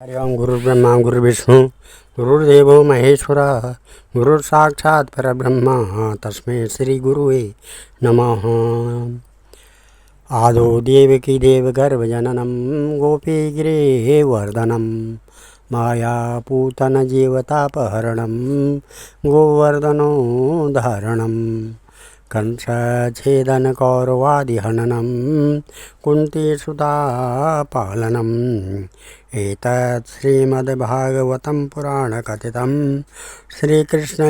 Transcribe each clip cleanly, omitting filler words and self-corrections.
हरि ओम। गुरुर्ब्रह्मा गुरुर्विष्णु गुरुर्देवो महेश्वरः गुरुः साक्षात् परब्रह्म तस्मै श्री गुरुवे नमः। आदौ देवकी देवगर्भजननं गोपीगिरिवर्धनं मायापूतनजीवतापहरणं गोवर्धनोद्धारणं कंसच्छेदनकौरवादिहननं कुन्तीसुतापालनम् एतत् श्रीमद्भागवतं पुराणकथितं श्रीकृष्णलीलामृतं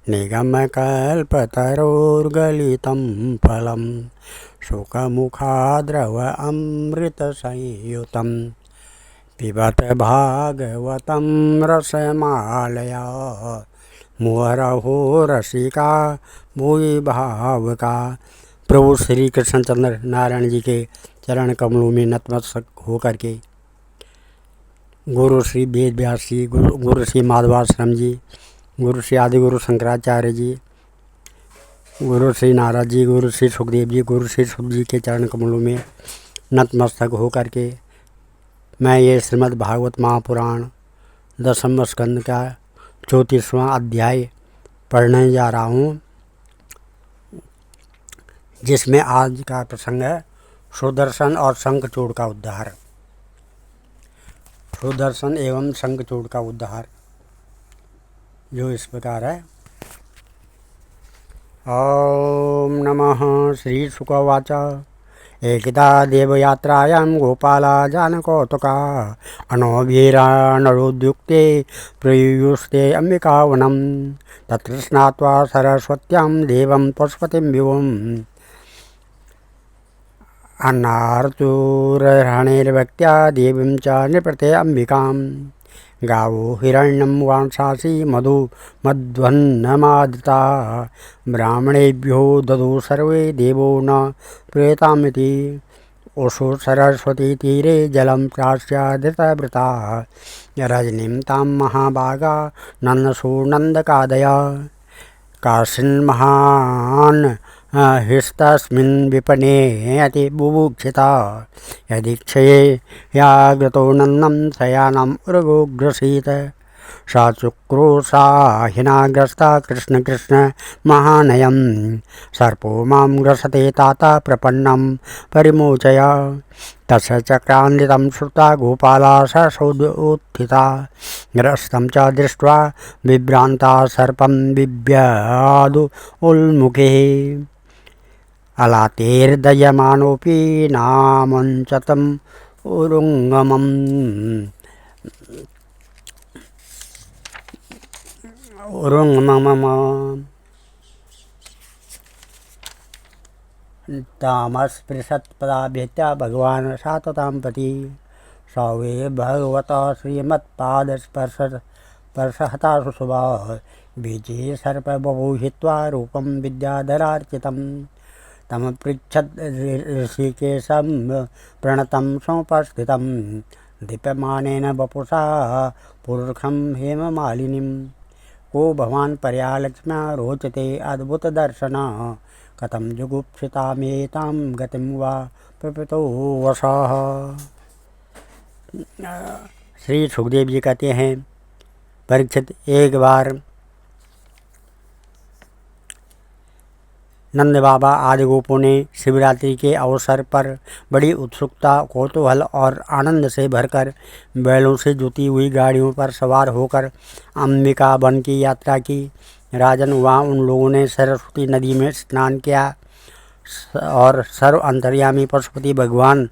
निगमकल्पतरोर्गलितं फलं शुकमुखाद्रव अमृतसंयुतं पिबत भागवतं रसमालया मुहुरहो रसिका भूरि भावुका। प्रभु श्री कृष्णचंद्र नारायण जी के चरण कमलों में नतमस्तक होकर के गुरु श्री वेद व्यास जी, गुरु श्री माधवाश्रम जी, गुरु श्री आदि गुरु शंकराचार्य जी, गुरु श्री नारद जी, गुरु श्री सुखदेव जी, गुरु श्री सुख जी के चरण कमलों में नतमस्तक होकर के मैं ये श्रीमद् भागवत महापुराण 10वें स्कंद का 34वां अध्याय पढ़ने जा रहा हूँ, जिसमें आज का प्रसंग है सुदर्शन और शंखचूड़ का उद्धार। सुदर्शन एवं शंखचूड़ का उद्धार जो इस प्रकार है। ओम नमः। श्री शुकवाच एकदा देवयात्रायां गोपाला जानकौतुका अनोभिरानरोद्युक्ते प्रयुयुस्ते अम्बिकावनं तत्र स्नात्वा सरस्वत्यां देवं पशुपतिं विभुम् अन्नार्चूर्हणैर्भक्त्या देवीं च नृपते अम्बिकां गावो हिरण्यं वांसांसि मधु मध्वन्नमादिता ब्राह्मणेभ्यो ददौ सर्वे देवो न प्रेतामिति ओषु सरस्वती तीरे जलं प्रास्यादितवृता रजनीं तां महाभागा नन्दसु नन्दकादया काशिन्महान् हिस्तस्मिन् विपणे अति बुभुक्षिता यदीक्षये याग्रतो नन्दं शयानम् उर्गोग्रसीत सा चुक्रोशा हिनाग्रस्ता कृष्ण कृष्ण महानयं सर्पो मां ग्रसते तात प्रपन्नं परिमोचय तस्य चक्रान्वितं श्रुता गोपाला ससोदुत्थिता ग्रस्तं च दृष्ट्वा विभ्रान्ता सर्पं बिभ्यादु उल्मुखे अलातेर्दयमानोऽपि नामुञ्चतम् उरुङ्गमम् तामस्पृशत्पदाभ्यत्या भगवान् साततां प्रति सौवे भगवतः श्रीमत्पादस्पर्शहता शुभा बीजे सर्पबभौ हित्वा रूपं विद्याधरार्चितं तमपृच्छद् ऋषिकेशं प्रणतं समुपस्थितं दीप्यमानेन वपुषा पुरुषं हेममालिनीं को भवान् पर्या लक्ष्म्या रोचते अद्भुतदर्शनः कथं जुगुप्सितामेतां गतिं वा प्रपतो वशः। श्री सुखदेव जी कहते हैं, परीक्षित, एक बार नंद बाबा आदि गोपों ने शिवरात्रि के अवसर पर बड़ी उत्सुकता, कौतूहल और आनंद से भरकर बैलों से जुती हुई गाड़ियों पर सवार होकर अंबिका वन की यात्रा की। राजन, वहाँ उन लोगों ने सरस्वती नदी में स्नान किया और सर्व अंतर्यामी पशुपति भगवान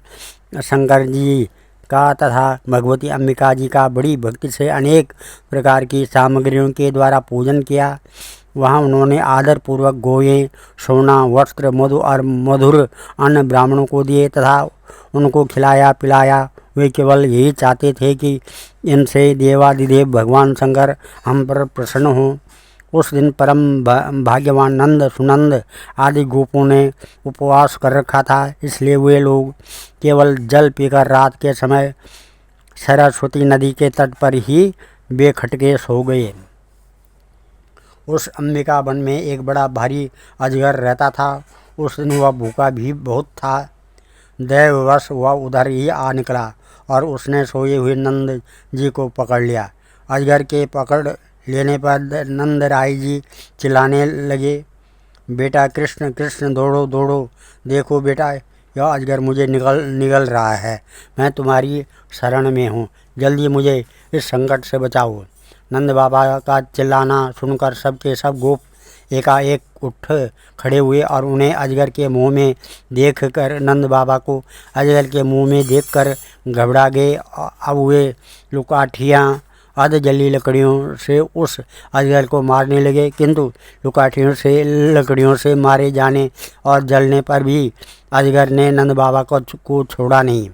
शंकर जी का तथा भगवती अंबिका जी का बड़ी भक्ति से अनेक प्रकार की सामग्रियों के द्वारा पूजन किया। वहाँ उन्होंने आदरपूर्वक गोयें, सोना, वस्त्र, मधु और मधुर अन्न ब्राह्मणों को दिए तथा उनको खिलाया पिलाया। वे केवल यही चाहते थे कि इनसे देवादिदेव भगवान शंकर हम पर प्रसन्न हों। उस दिन परम भाग्यवान नंद, सुनंद आदि गोपों ने उपवास कर रखा था, इसलिए वे लोग केवल जल पीकर रात के समय सरस्वती नदी के तट पर ही बेखटके सो गए। उस अंबिका वन में एक बड़ा भारी अजगर रहता था। उस दिन वह भूखा भी बहुत था। दैववश वह उधर ही आ निकला और उसने सोए हुए नंद जी को पकड़ लिया। अजगर के पकड़ लेने पर नंद राय जी चिल्लाने लगे, बेटा कृष्ण कृष्ण दौड़ो दौड़ो, देखो बेटा यह अजगर मुझे निगल रहा है, मैं तुम्हारी शरण में हूँ, जल्दी मुझे इस संकट से बचाओ। नंद बाबा का चिल्लाना सुनकर सब के सब गोप एकाएक उठ खड़े हुए और उन्हें अजगर के मुंह में देखकर नंद बाबा को अजगर के मुंह में देखकर घबरा गए। अब वे लुकाठियाँ अध जली लकड़ियों से उस अजगर को मारने लगे, किंतु लकड़ियों से मारे जाने और जलने पर भी अजगर ने नंद बाबा को छोड़ा नहीं।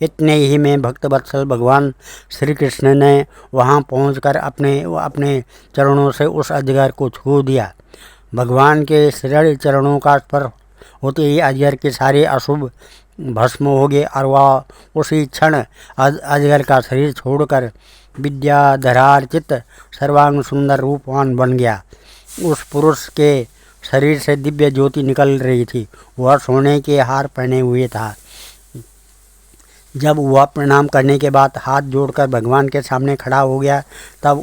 इतने ही में भक्त वत्सल भगवान श्री कृष्ण ने वहां पहुंचकर अपने चरणों से उस अजगर को छू दिया। भगवान के श्रेष्ठ चरणों का स्पर्श होते ही अजगर के सारे अशुभ भस्म हो गए और वह उसी क्षण अजगर का शरीर छोड़कर विद्याधरार्चित सर्वांग सुंदर रूपवान बन गया। उस पुरुष के शरीर से दिव्य ज्योति निकल रही थी। वह सोने के हार पहने हुए था। जब वह प्रणाम करने के बाद हाथ जोड़कर भगवान के सामने खड़ा हो गया, तब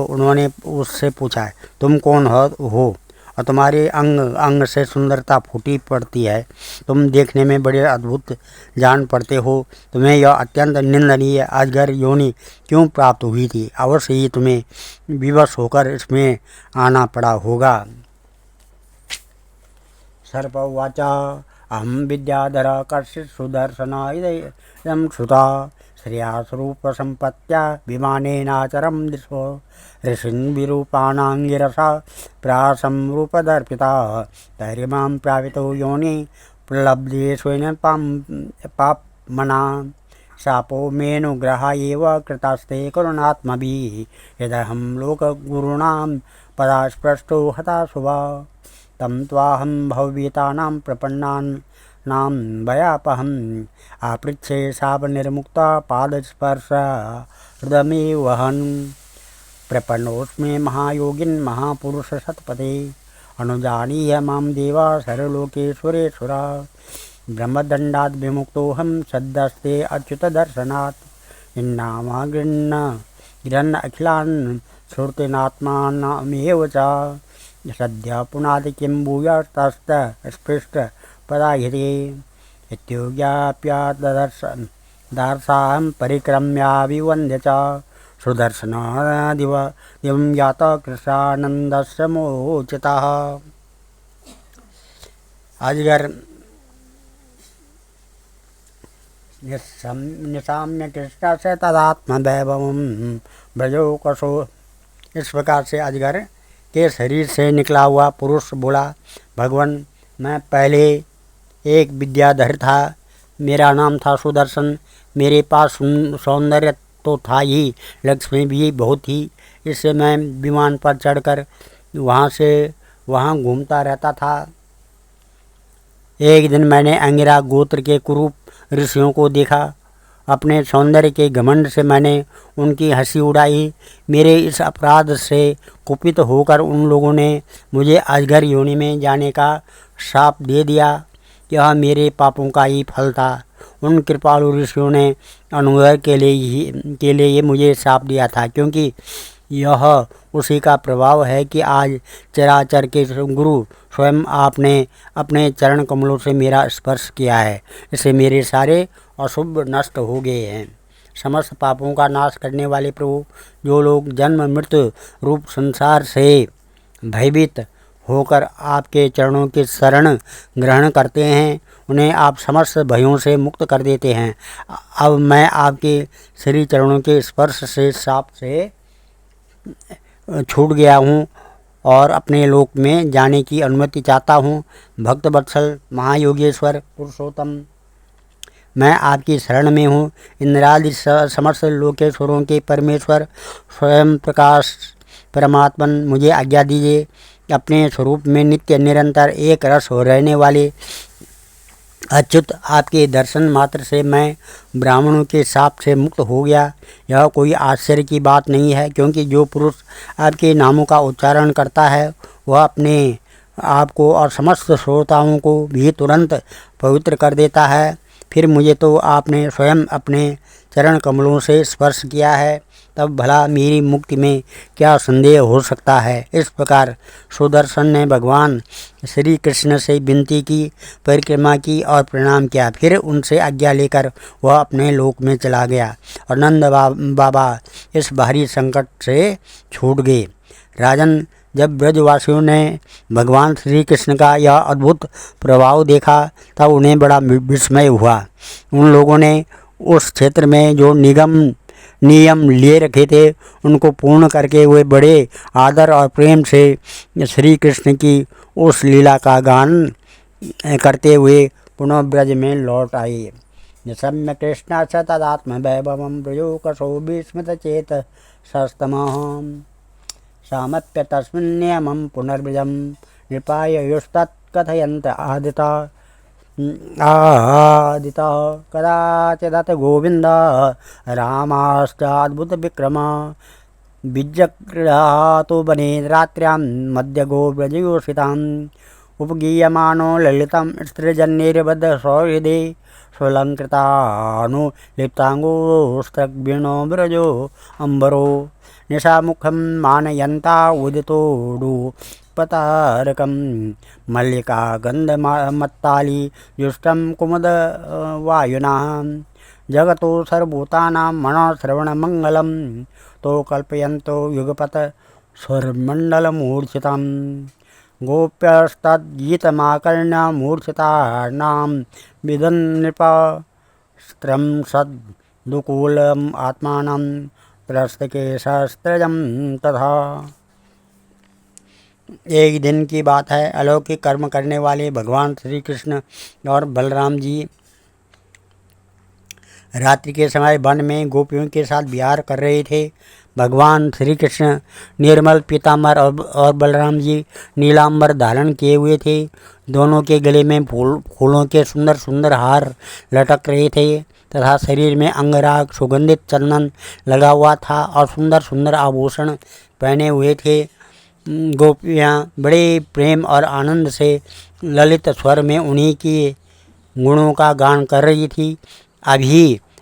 उन्होंने उससे पूछा, तुम कौन हो और तुम्हारे अंग अंग से सुंदरता फूटी पड़ती है, तुम देखने में बड़े अद्भुत जान पड़ते हो, तुम्हें यह अत्यंत निंदनीय अजगर योनि क्यों प्राप्त हुई थी? अवश्य ही तुम्हें विवश होकर इसमें आना पड़ा होगा। सर्प उवाच अहम विद्याधर कर्षित सुदर्शना इदं श्रुता श्रिया स्वरूप संपत्त्या विमानेनाचरम दिशो ऋषिन् विरूपाणांगिरसा प्रासं रूपदर्पिता तैरिमां प्रावितो योनि प्रलब्धे स्वेन पापमना शापो मेनुग्रह एव कृतास्ते करुणात्मभिः यदहं लोकगुरूणां पदास्पृष्टो हताशुभा तम त्वाहं भवभीतानां प्रपन्नानां भयापहम् आपृच्छे शापनिर्मुक्ता पादस्पर्श हृदमेवहन् प्रपन्नोऽस्मि महायोगिन् महापुरुष सत्पते अनुजानीय मां देवा सर्वलोकेश्वरेश्वरा ब्रह्मदण्डात् विमुक्तोऽहं सद्यस्ते अच्युतदर्शनात् इन्नामागृह्ण अखिलान् श्रुतिनात्मानमेव च सद्य पुनादि किं भूयस्तस्त स्पृष्ट पदाहिते इत्योग्याप्यादर्शाहं परिक्रम्याभिवन्द्य च सुदर्शनादिवं यात कृष्णानन्दस्य मोचितः। अजगर निशाम्य कृष्ण से तदात्मवैभवं ब्रजोकशो। इस प्रकार से अजगर के शरीर से निकला हुआ पुरुष बोला, भगवान मैं पहले एक विद्याधर था, मेरा नाम था सुदर्शन, मेरे पास सौंदर्य तो था ही, लक्ष्मी भी बहुत थी, इससे मैं विमान पर चढ़कर वहाँ से वहाँ घूमता रहता था। एक दिन मैंने अंगिरा गोत्र के कुरूप ऋषियों को देखा। अपने सौंदर्य के घमंड से मैंने उनकी हंसी उड़ाई। मेरे इस अपराध से कुपित होकर उन लोगों ने मुझे अजगर योनि में जाने का शाप दे दिया। यह मेरे पापों का ही फल था। उन कृपालु ऋषियों ने अनुग्रह के लिए मुझे शाप दिया था, क्योंकि यह उसी का प्रभाव है कि आज चराचर के गुरु स्वयं आपने अपने चरण कमलों से मेरा स्पर्श किया है। इससे मेरे सारे अशुभ नष्ट हो गए हैं। समस्त पापों का नाश करने वाले प्रभु, जो लोग जन्म मृत्यु रूप संसार से भयभीत होकर आपके चरणों की शरण ग्रहण करते हैं, उन्हें आप समस्त भयों से मुक्त कर देते हैं। अब मैं आपके श्री चरणों के स्पर्श से शाप से छूट गया हूँ और अपने लोक में जाने की अनुमति चाहता हूँ। भक्त वत्सल महायोगेश्वर पुरुषोत्तम, मैं आपकी शरण में हूँ। इंद्रादि समस्त लोकेश्वरों के परमेश्वर स्वयं प्रकाश परमात्मन, मुझे आज्ञा दीजिए। अपने स्वरूप में नित्य निरंतर एक रस हो रहने वाले अच्युत, आपके दर्शन मात्र से मैं ब्राह्मणों के शाप से मुक्त हो गया। यह कोई आश्चर्य की बात नहीं है, क्योंकि जो पुरुष आपके नामों का उच्चारण करता है वह अपने आप को और समस्त श्रोताओं को भी तुरंत पवित्र कर देता है। फिर मुझे तो आपने स्वयं अपने चरण कमलों से स्पर्श किया है, तब भला मेरी मुक्ति में क्या संदेह हो सकता है। इस प्रकार सुदर्शन ने भगवान श्री कृष्ण से विनती की, परिक्रमा की और प्रणाम किया। फिर उनसे आज्ञा लेकर वह अपने लोक में चला गया और नंद बाबा इस भारी संकट से छूट गए। राजन, जब ब्रजवासियों ने भगवान श्री कृष्ण का यह अद्भुत प्रभाव देखा तब उन्हें बड़ा विस्मय हुआ। उन लोगों ने उस क्षेत्र में जो नियम लिए रखे थे उनको पूर्ण करके वे बड़े आदर और प्रेम से श्री कृष्ण की उस लीला का गान करते हुए पुनः ब्रज में लौट आए। निशम्य कृष्ण च तदात्म वैभवं ब्रजो कसो विस्मित चेत सस्तमः सामप्य तस्मिन् नियमं पुनर्ब्रजं नृपाय युस्तत्कथयन्त आदिता कदाचिदत गोविंद रामाश्चाद्भुत विक्रम विजग्रहातो बने रात्र्यां मध्य गोव्रजयोषिताम् उपगीयमानो ललितं स्त्रीजन्यैर्बद्ध सौहृदे स्वलङ्कृतानुलिप्ताङ्गोस्त्रग्विणो व्रजो अम्बरो निशामुखं मानयन्ता उदितोडु पतारकं मल्लिका गन्धमत्ताली जुष्टं कुमुद वायुना जगतो सर्वभूतानां मनःश्रवणमङ्गलं तो कल्पयन्तो युगपत् स्वरमण्डलमूर्छितं गोप्यस्तद्गीतमाकर्ण्य मूर्छितानां विदन् नृपस्त्रं सद्दुकूलम् आत्मानं त्रस्तकेशस्त्रजं तथा। एक दिन की बात है। अलौकिक कर्म करने वाले भगवान श्री कृष्ण और बलराम जी रात्रि के समय वन में गोपियों के साथ विहार कर रहे थे। भगवान श्री कृष्ण निर्मल पीताम्बर और बलराम जी नीलांबर धारण किए हुए थे। दोनों के गले में फूलों के सुंदर सुंदर हार लटक रहे थे तथा शरीर में अंगराग सुगंधित चंदन लगा हुआ था और सुंदर सुंदर आभूषण पहने हुए थे। गोपियाँ बड़े प्रेम और आनंद से ललित स्वर में उन्हीं के गुणों का गान कर रही थी।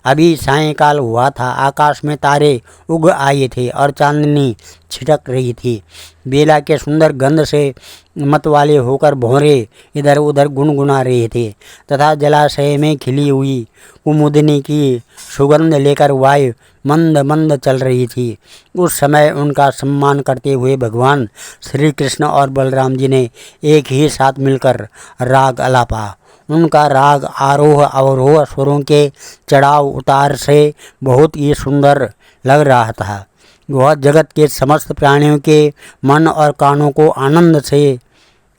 अभी सायंकाल हुआ था। आकाश में तारे उग आए थे और चांदनी छिटक रही थी। बेला के सुंदर गंध से मतवाले होकर भौरे इधर उधर गुनगुना रहे थे तथा जलाशय में खिली हुई कुमुदनी की सुगंध लेकर वायु मंद मंद चल रही थी। उस समय उनका सम्मान करते हुए भगवान श्री कृष्ण और बलराम जी ने एक ही साथ मिलकर राग आलापा। उनका राग आरोह अवरोह स्वरों के चढ़ाव उतार से बहुत ही सुंदर लग रहा था। वह जगत के समस्त प्राणियों के मन और कानों को आनंद से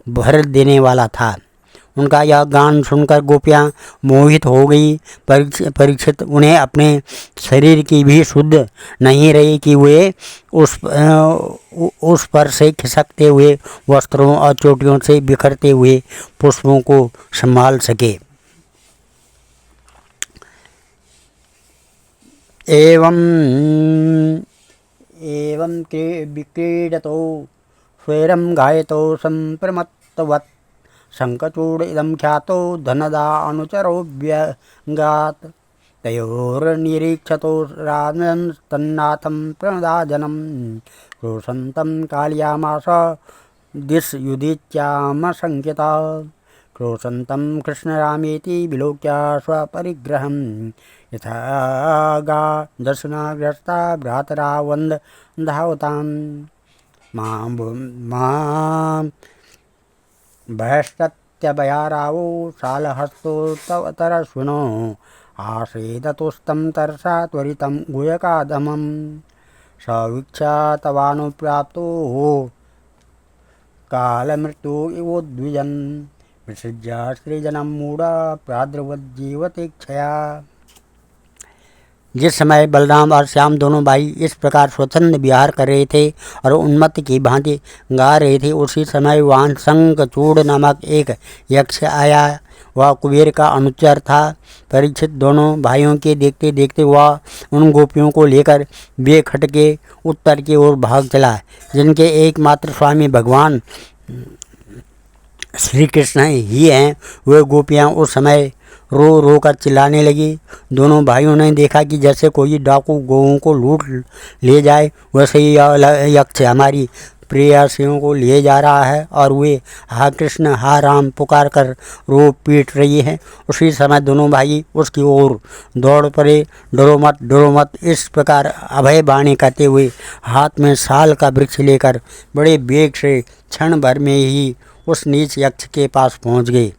भर देने वाला था। उनका यह गान सुनकर गोपियाँ मोहित हो गई। परीक्षित उन्हें अपने शरीर की भी शुद्ध नहीं रही कि वे उस पर से खिसकते हुए वस्त्रों और चोटियों से बिखरते हुए पुष्पों को संभाल सके। एवं विक्रीडतो स्वैरं गायतो संप्रमत्तवत् शंखचूड इदं ख्यातो धनदा अनुचरोऽभ्यगात् तयोर्निरीक्षतो राजन् तन्नाथं प्रणदाजनं क्रोशन्तं कालयामास दिशयुदित्यामशङ्किता क्रोशन्तं कृष्णरामेति विलोक्य स्वपरिग्रहं यथा गा दर्शनाग्रस्ता भ्रातरा वन्धावतां मां बहिष्टत्यभयारावो शालहस्तो तव तरस्विनो आसेदतुस्तं तरसा त्वरितं गुयकादमं सवीक्षा तवानुप्राप्तो कालमृत्यु इवोद्विजन् विसृज्य सृजनं मूढा प्राद्रवज्जीवतीक्षया। जिस समय बलराम और श्याम दोनों भाई इस प्रकार स्वच्छंद विहार कर रहे थे और उन्मत्त की भांति गा रहे थे, उसी समय वहाँ शंखचूड नामक एक यक्ष आया। वह कुबेर का अनुचर था। परीक्षित दोनों भाइयों के देखते देखते वह उन गोपियों को लेकर बेखट के उत्तर की ओर भाग चला, जिनके एकमात्र स्वामी भगवान श्री कृष्ण ही हैं। वे गोपियाँ उस समय रो रो कर चिल्लाने लगी। दोनों भाइयों ने देखा कि जैसे कोई डाकू गौओं को लूट ले जाए, वैसे ही यह यक्ष हमारी प्रेयसियों को लिए जा रहा है और वे हा कृष्ण हा राम पुकार कर रो पीट रही है। उसी समय दोनों भाई उसकी ओर दौड़ पड़े। डरो मत, इस प्रकार अभय वाणी करते हुए हाथ में साल का वृक्ष लेकर बड़े वेग से क्षण भर में ही उस नीच यक्ष के पास पहुंच गए।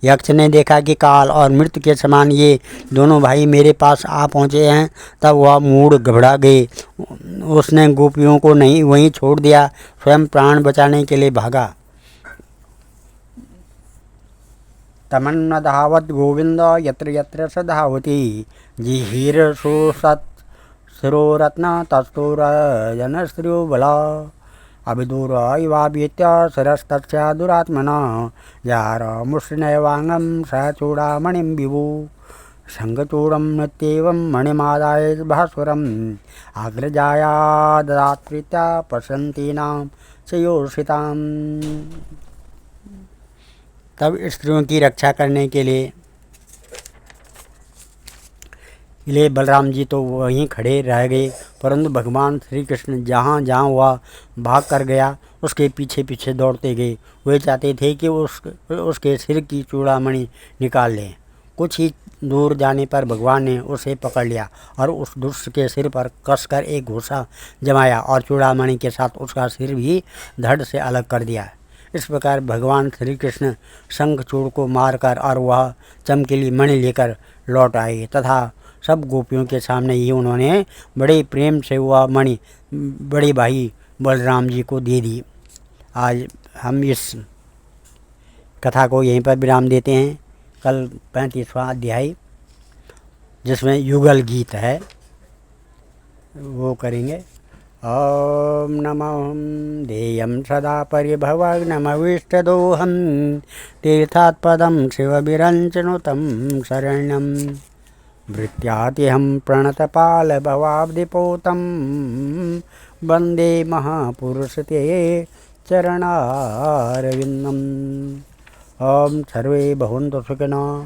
यक्ष ने देखा कि काल और मृत्यु के समान ये दोनों भाई मेरे पास आ पहुँचे हैं, तब वह मूड घबरा गए। उसने गोपियों को नहीं वहीं छोड़ दिया, स्वयं प्राण बचाने के लिए भागा। तमन्न धावत गोविंद यत्र यत्र स धावति जिहीर सुसत शिरोरत्न तस्तुरजन स्त्रियो बला अभिदूर इवाभीत्य शिरस्तस्या दुरात्मना जार मुष्टिनैवांगं स चूडामणिं विभु शङ्खचूडं नृत्येवं मणिमादाय भास्वरम् अग्रजाया ददात् प्रीत्या पश्यन्तीनां चयोषिताम्। तब स्त्रियों की रक्षा करने के लिए बलराम जी तो वहीं खड़े रह गए, परंतु भगवान श्री कृष्ण जहाँ जहाँ वह भाग कर गया उसके पीछे पीछे दौड़ते गए। वे चाहते थे कि उसके सिर की चूड़ामणि निकाल लें। कुछ ही दूर जाने पर भगवान ने उसे पकड़ लिया और उस दुष्ट के सिर पर कसकर एक घूंसा जमाया और चूड़ामणि के साथ उसका सिर भी धड़ से अलग कर दिया। इस प्रकार भगवान श्री कृष्ण शंखचूड़ को मारकर और वह चमकीली मणि लेकर लौट आए तथा सब गोपियों के सामने ही उन्होंने बड़े प्रेम से वह मणि बड़े भाई बलराम जी को दे दी। आज हम इस कथा को यहीं पर विराम देते हैं। कल 35वां अध्याय जिसमें युगल गीत है वो करेंगे। ओम नमः देयं सदा परिभवग्नमविष्टदोहं तीर्थात् पदं शिवविरञ्चनुतं शरणं भृत्यातिहं प्रणतपालभवाब्धिपोतं वन्दे महापुरुषते चरणारविन्दम्। ओम सर्वे भवन्तु सुखिनः,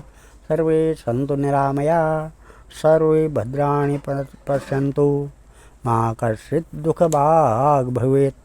सर्वे सन्तु निरामया, सर्वे भद्राणि पश्यन्तु, मा कश्चित् दुःखभाग् भवेत्।